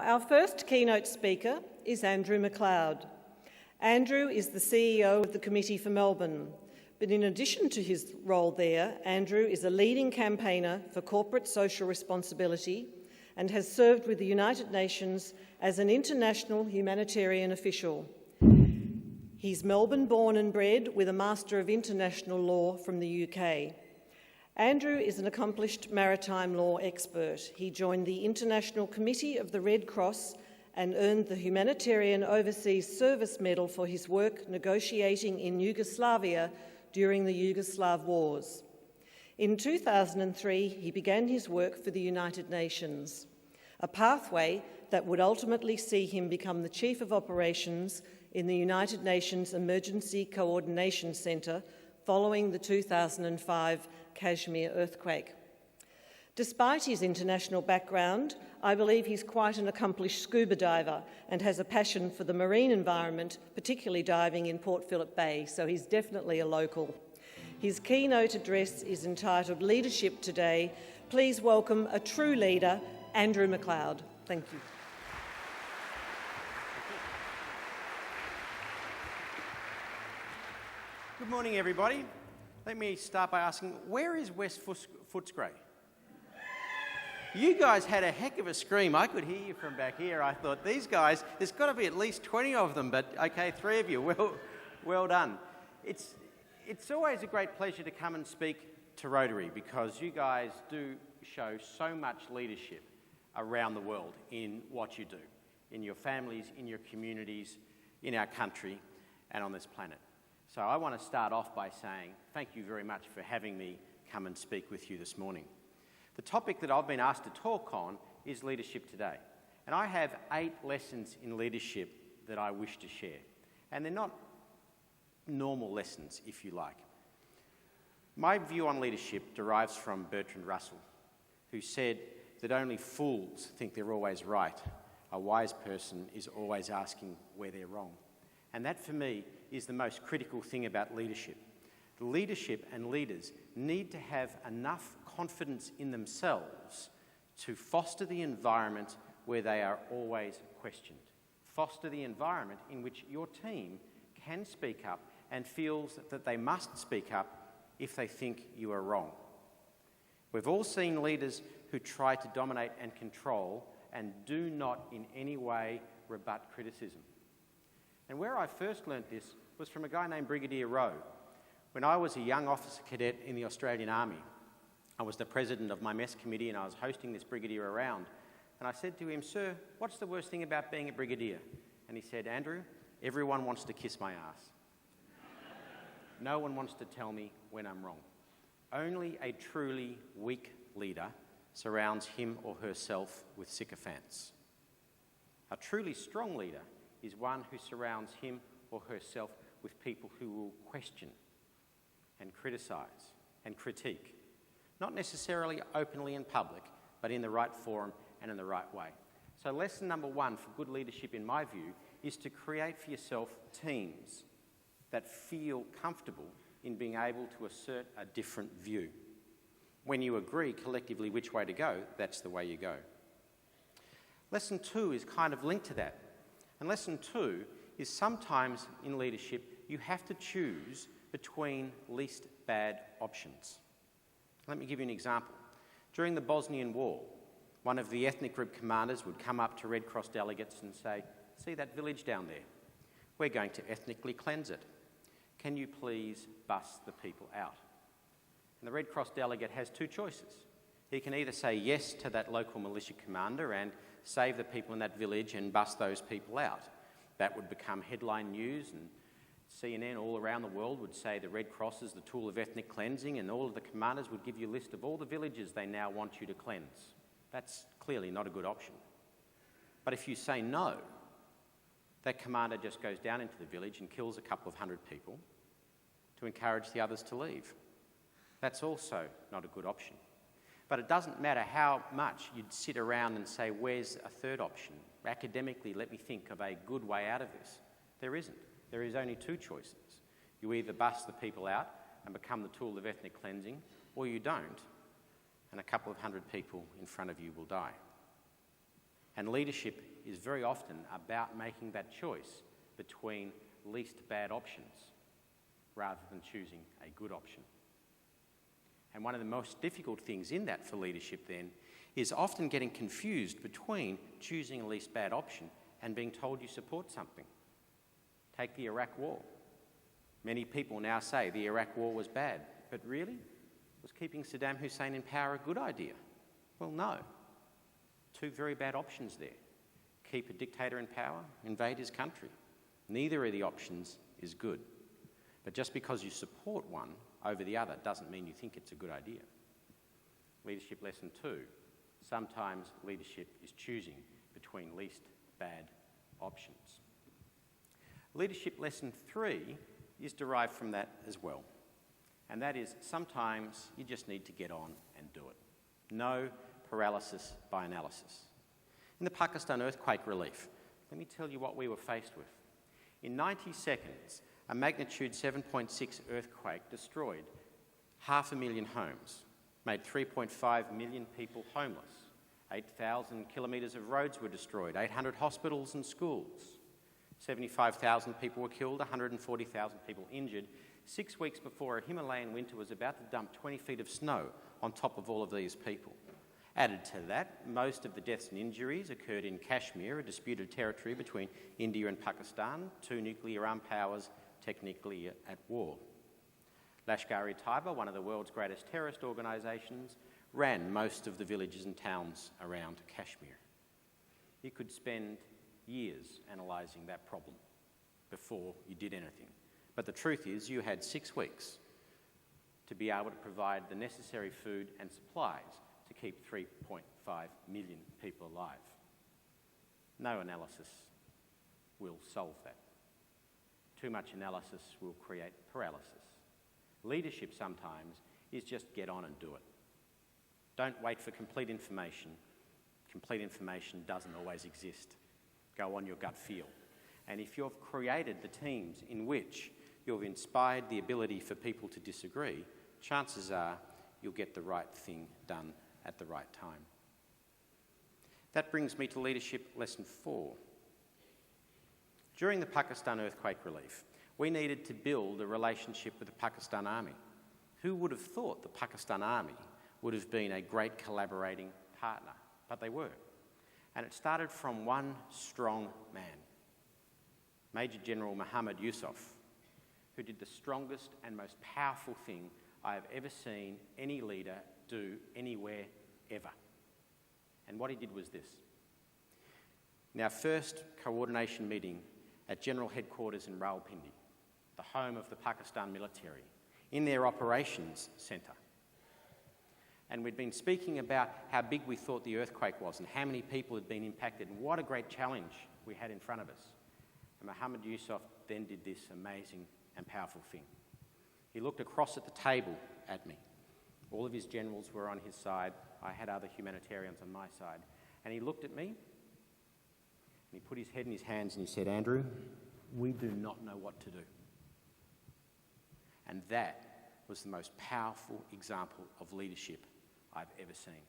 Our first keynote speaker is Andrew McLeod. Andrew is the CEO of the Committee for Melbourne, but in addition to his role there, Andrew is a leading campaigner for corporate social responsibility and has served with the United Nations as an international humanitarian official. He's Melbourne-born and bred with a Master of International Law from the UK. Andrew is an accomplished maritime law expert. He joined the International Committee of the Red Cross and earned the Humanitarian Overseas Service Medal for his work negotiating in Yugoslavia during the Yugoslav Wars. In 2003, he began his work for the United Nations, a pathway that would ultimately see him become the Chief of Operations in the United Nations Emergency Coordination Centre following the 2005 Kashmir earthquake. Despite his international background, I believe he's quite an accomplished scuba diver and has a passion for the marine environment, particularly diving in Port Phillip Bay, so he's definitely a local. His keynote address is entitled Leadership Today. Please welcome a true leader, Andrew McLeod. Thank you. Good morning, everybody. Let me start by asking, where is West Footscray? You guys had a heck of a scream. I could hear you from back here. I thought, these guys, there's got to be at least 20 of them, but okay, 3 of you. Well done. It's always a great pleasure to come and speak to Rotary because you guys do show so much leadership around the world in what you do, in your families, in your communities, in our country, and on this planet. So I want to start off by saying thank you very much for having me come and speak with you this morning. The topic that I've been asked to talk on is leadership today. And I have 8 lessons in leadership that I wish to share. And they're not normal lessons, if you like. My view on leadership derives from Bertrand Russell, who said that only fools think they're always right. A wise person is always asking where they're wrong. And that, for me, is the most critical thing about leadership. Leadership and leaders need to have enough confidence in themselves to foster the environment where they are always questioned. Foster the environment in which your team can speak up and feels that they must speak up if they think you are wrong. We've all seen leaders who try to dominate and control and do not in any way rebut criticism. And where I first learnt this was from a guy named Brigadier Rowe. When I was a young officer cadet in the Australian Army, I was the president of my mess committee and I was hosting this brigadier around. And I said to him, "Sir, what's the worst thing about being a brigadier?" And he said, "Andrew, everyone wants to kiss my ass. No one wants to tell me when I'm wrong. Only a truly weak leader surrounds him or herself with sycophants. A truly strong leader is one who surrounds him or herself with people who will question and criticise and critique, not necessarily openly in public, but in the right forum and in the right way." So lesson number 1 for good leadership, in my view, is to create for yourself teams that feel comfortable in being able to assert a different view. When you agree collectively which way to go, that's the way you go. Lesson 2 is kind of linked to that. And lesson 2 is sometimes in leadership you have to choose between least bad options. Let me give you an example. During the Bosnian War, one of the ethnic group commanders would come up to Red Cross delegates and say, "See that village down there? We're going to ethnically cleanse it. Can you please bust the people out?" And the Red Cross delegate has 2 choices. He can either say yes to that local militia commander and save the people in that village and bust those people out. That would become headline news, and CNN all around the world would say the Red Cross is the tool of ethnic cleansing, and all of the commanders would give you a list of all the villages they now want you to cleanse. That's clearly not a good option. But if you say no, that commander just goes down into the village and kills a couple of 100 people to encourage the others to leave. That's also not a good option. But it doesn't matter how much you'd sit around and say, where's a third option? Academically, let me think of a good way out of this. There isn't. There is only 2 choices. You either bust the people out and become the tool of ethnic cleansing, or you don't, and a couple of 100 people in front of you will die. And leadership is very often about making that choice between least bad options rather than choosing a good option. And one of the most difficult things in that for leadership then is often getting confused between choosing a least bad option and being told you support something. Take the Iraq War. Many people now say the Iraq War was bad, but really? Was keeping Saddam Hussein in power a good idea? Well, no. Two very bad options there. Keep a dictator in power, invade his country. Neither of the options is good. But just because you support one over the other doesn't mean you think it's a good idea. Leadership lesson 2. Sometimes leadership is choosing between least bad options. Leadership lesson 3 is derived from that as well. And that is sometimes you just need to get on and do it. No paralysis by analysis. In the Pakistan earthquake relief, let me tell you what we were faced with. In 90 seconds, a magnitude 7.6 earthquake destroyed 500,000 homes, made 3.5 million people homeless. 8,000 kilometres of roads were destroyed, 800 hospitals and schools. 75,000 people were killed, 140,000 people injured, 6 weeks before a Himalayan winter was about to dump 20 feet of snow on top of all of these people. Added to that, most of the deaths and injuries occurred in Kashmir, a disputed territory between India and Pakistan, two nuclear-armed powers technically at war. Lashkar-e-Taiba, one of the world's greatest terrorist organisations, ran most of the villages and towns around Kashmir. You could spend years analysing that problem before you did anything. But the truth is you had 6 weeks to be able to provide the necessary food and supplies to keep 3.5 million people alive. No analysis will solve that. Too much analysis will create paralysis. Leadership sometimes is just get on and do it. Don't wait for complete information. Complete information doesn't always exist. Go on your gut feel. And if you've created the teams in which you've inspired the ability for people to disagree, chances are you'll get the right thing done at the right time. That brings me to leadership lesson 4. During the Pakistan earthquake relief, we needed to build a relationship with the Pakistan Army. Who would have thought the Pakistan Army would have been a great collaborating partner? But they were. And it started from one strong man, Major General Muhammad Yusuf, who did the strongest and most powerful thing I have ever seen any leader do anywhere, ever. And what he did was this. In our first coordination meeting at General Headquarters in Rawalpindi, the home of the Pakistan military, in their operations centre. And we'd been speaking about how big we thought the earthquake was and how many people had been impacted and what a great challenge we had in front of us. And Muhammad Yusuf then did this amazing and powerful thing. He looked across at the table at me. All of his generals were on his side. I had other humanitarians on my side. And he looked at me and he put his head in his hands and he said, "Andrew, we do not know what to do." And that was the most powerful example of leadership I've ever seen.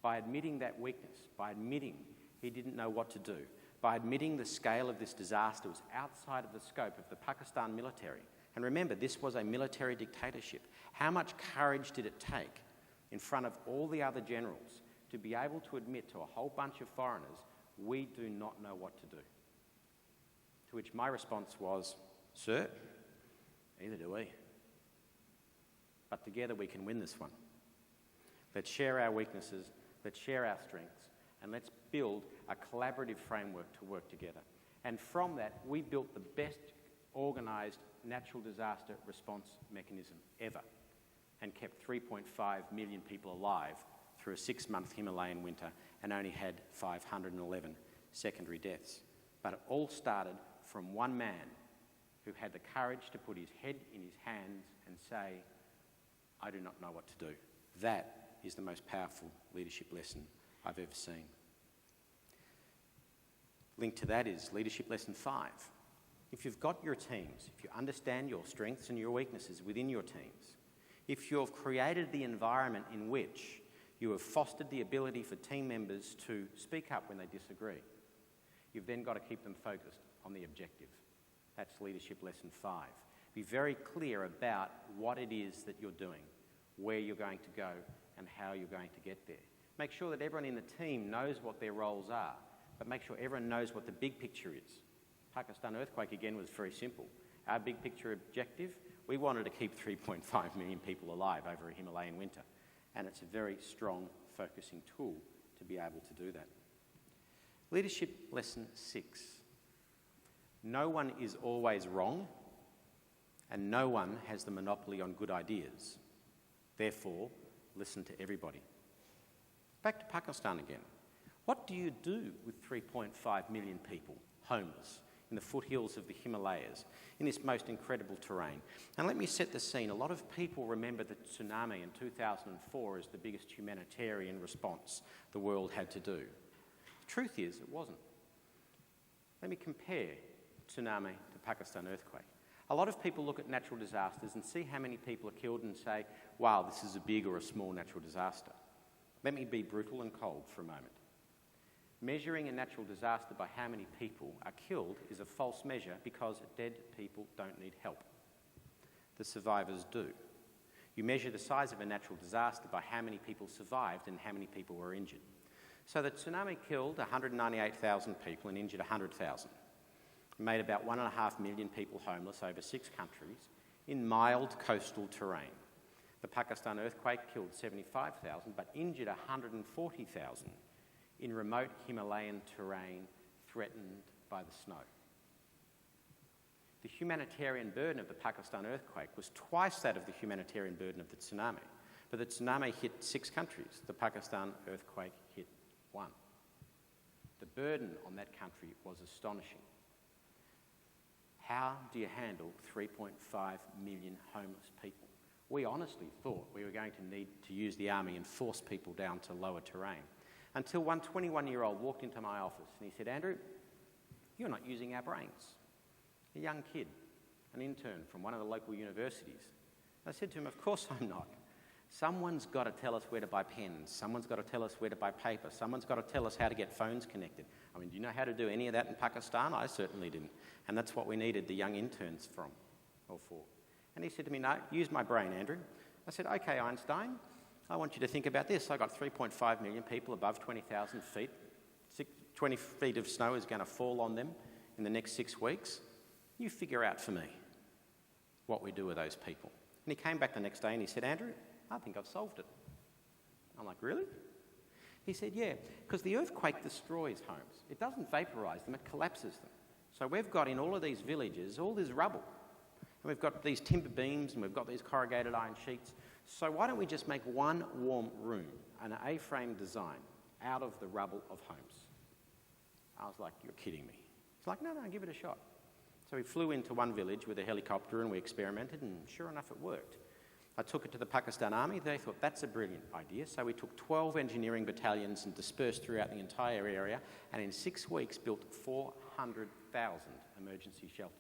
By admitting that weakness, by admitting he didn't know what to do, by admitting the scale of this disaster was outside of the scope of the Pakistan military. And remember, this was a military dictatorship. How much courage did it take in front of all the other generals to be able to admit to a whole bunch of foreigners, we do not know what to do? To which my response was, "Sir, neither do we. But together we can win this one. Let's share our weaknesses, let's share our strengths, and let's build a collaborative framework to work together." And from that, we built the best organised natural disaster response mechanism ever and kept 3.5 million people alive through a 6-month Himalayan winter and only had 511 secondary deaths. But it all started from one man who had the courage to put his head in his hands and say, "I do not know what to do." That is the most powerful leadership lesson I've ever seen. Linked to that is leadership lesson 5. If you've got your teams, if you understand your strengths and your weaknesses within your teams, if you've created the environment in which You have fostered the ability for team members to speak up when they disagree. You've then got to keep them focused on the objective. That's leadership lesson 5. Be very clear about what it is that you're doing, where you're going to go, and how you're going to get there. Make sure that everyone in the team knows what their roles are, but make sure everyone knows what the big picture is. Pakistan earthquake, again, was very simple. Our big picture objective, we wanted to keep 3.5 million people alive over a Himalayan winter, and it's a very strong focusing tool to be able to do that. Leadership lesson 6. No one is always wrong, and no one has the monopoly on good ideas. Therefore, listen to everybody. Back to Pakistan again. What do you do with 3.5 million people homeless in the foothills of the Himalayas, in this most incredible terrain? And let me set the scene. A lot of people remember the tsunami in 2004 as the biggest humanitarian response the world had to do. The truth is, it wasn't. Let me compare tsunami to Pakistan earthquake. A lot of people look at natural disasters and see how many people are killed and say, wow, this is a big or a small natural disaster. Let me be brutal and cold for a moment. Measuring a natural disaster by how many people are killed is a false measure because dead people don't need help. The survivors do. You measure the size of a natural disaster by how many people survived and how many people were injured. So the tsunami killed 198,000 people and injured 100,000. It made about 1.5 million people homeless over 6 countries in mild coastal terrain. The Pakistan earthquake killed 75,000 but injured 140,000 in remote Himalayan terrain threatened by the snow. The humanitarian burden of the Pakistan earthquake was twice that of the humanitarian burden of the tsunami. But the tsunami hit 6 countries. The Pakistan earthquake hit 1. The burden on that country was astonishing. How do you handle 3.5 million homeless people? We honestly thought we were going to need to use the army and force people down to lower terrain. Until one 21-year-old walked into my office and he said, Andrew, you're not using our brains. A young kid, an intern from one of the local universities. I said to him, of course I'm not. Someone's got to tell us where to buy pens. Someone's got to tell us where to buy paper. Someone's got to tell us how to get phones connected. I mean, do you know how to do any of that in Pakistan? I certainly didn't. And that's what we needed the young interns from or for. And he said to me, no, use my brain, Andrew. I said, okay, Einstein, I want you to think about this. I've got 3.5 million people above 20,000 feet. 20 feet of snow is going to fall on them in the next 6 weeks. You figure out for me what we do with those people. And he came back the next day and he said, Andrew, I think I've solved it. I'm like, really? He said, yeah, because the earthquake destroys homes. It doesn't vaporise them, it collapses them. So we've got in all of these villages all this rubble. And we've got these timber beams and we've got these corrugated iron sheets. So why don't we just make one warm room, an A-frame design, out of the rubble of homes? I was like, you're kidding me. He's like, no, give it a shot. So we flew into one village with a helicopter and we experimented, and sure enough, it worked. I took it to the Pakistan Army. They thought, that's a brilliant idea. So we took 12 engineering battalions and dispersed throughout the entire area, and in 6 weeks built 400,000 emergency shelters.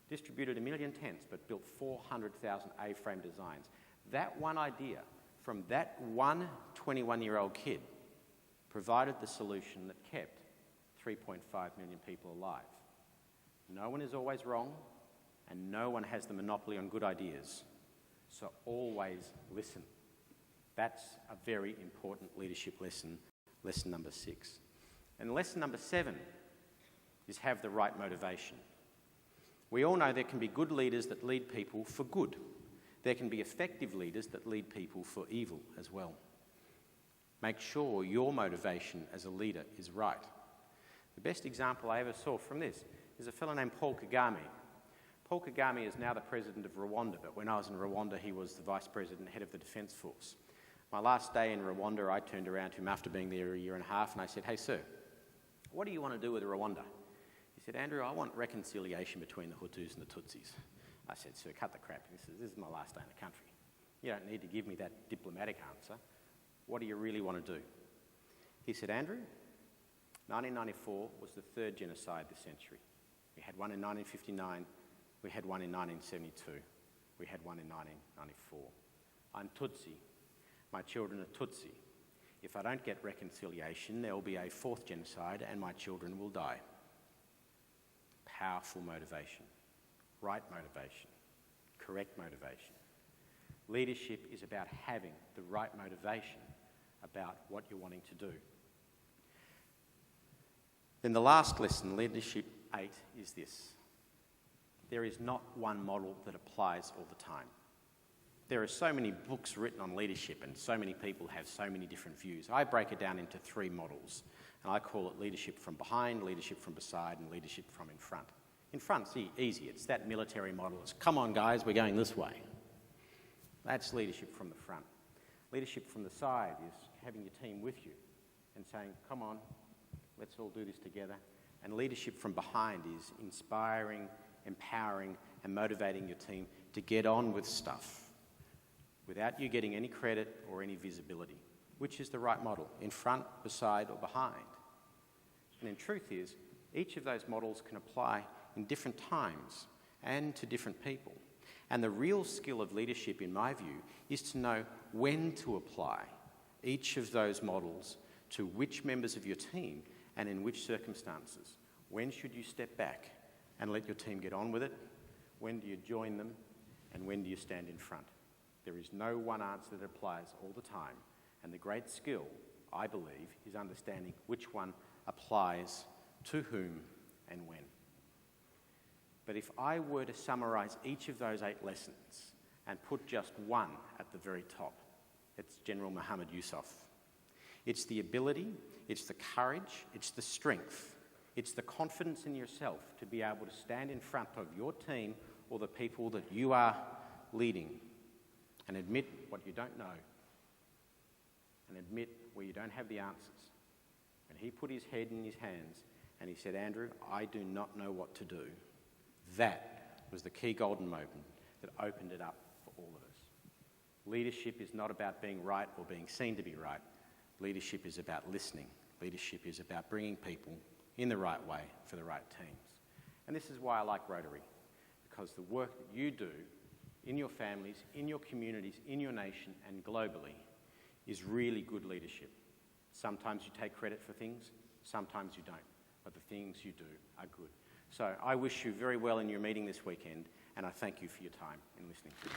Distributed 1 million tents, but built 400,000 A-frame designs. That one idea from that one 21-year-old kid provided the solution that kept 3.5 million people alive. No one is always wrong, and no one has the monopoly on good ideas. So always listen. That's a very important leadership lesson, lesson number 6. And lesson number 7 is have the right motivation. We all know there can be good leaders that lead people for good. There can be effective leaders that lead people for evil as well. Make sure your motivation as a leader is right. The best example I ever saw from this is a fellow named Paul Kagame. Paul Kagame is now the president of Rwanda, but when I was in Rwanda, he was the vice president and head of the Defence Force. My last day in Rwanda, I turned around to him after being there a year and a half, and I said, hey, sir, what do you want to do with Rwanda? He said, Andrew, I want reconciliation between the Hutus and the Tutsis. I said, sir, cut the crap. He says, this is my last day in the country. You don't need to give me that diplomatic answer. What do you really want to do? He said, Andrew, 1994 was the 3rd genocide this century. We had one in 1959. We had one in 1972. We had one in 1994. I'm Tutsi. My children are Tutsi. If I don't get reconciliation, there will be a fourth genocide and my children will die. Powerful motivation, right motivation, correct motivation. Leadership is about having the right motivation about what you're wanting to do. Then the last lesson, Leadership 8, is this. There is not one model that applies all the time. There are so many books written on leadership and so many people have so many different views. I break it down into 3 models, and I call it leadership from behind, leadership from beside, and leadership from in front. In front's easy. It's that military model. It's, come on guys, we're going this way. That's leadership from the front. Leadership from the side is having your team with you and saying, come on, let's all do this together. And leadership from behind is inspiring, empowering, and motivating your team to get on with stuff without you getting any credit or any visibility, which is the right model, in front, beside, or behind. And in truth is, each of those models can apply in different times and to different people. And the real skill of leadership, in my view, is to know when to apply each of those models to which members of your team and in which circumstances. When should you step back and let your team get on with it? When do you join them? And when do you stand in front? There is no one answer that applies all the time. And the great skill, I believe, is understanding which one applies to whom and when. But if I were to summarise each of those 8 lessons and put just one at the very top, it's General Muhammad Yusuf. It's the ability, it's the courage, it's the strength, it's the confidence in yourself to be able to stand in front of your team or the people that you are leading and admit what you don't know and admit where you don't have the answers. And he put his head in his hands and he said, Andrew, I do not know what to do. That was the key golden moment that opened it up for all of us. Leadership is not about being right or being seen to be right. Leadership is about listening. Leadership is about bringing people in the right way for the right teams. And this is why I like Rotary, because the work that you do in your families, in your communities, in your nation and globally is really good leadership. Sometimes you take credit for things, sometimes you don't, but the things you do are good. So I wish you very well in your meeting this weekend, and I thank you for your time in listening to me.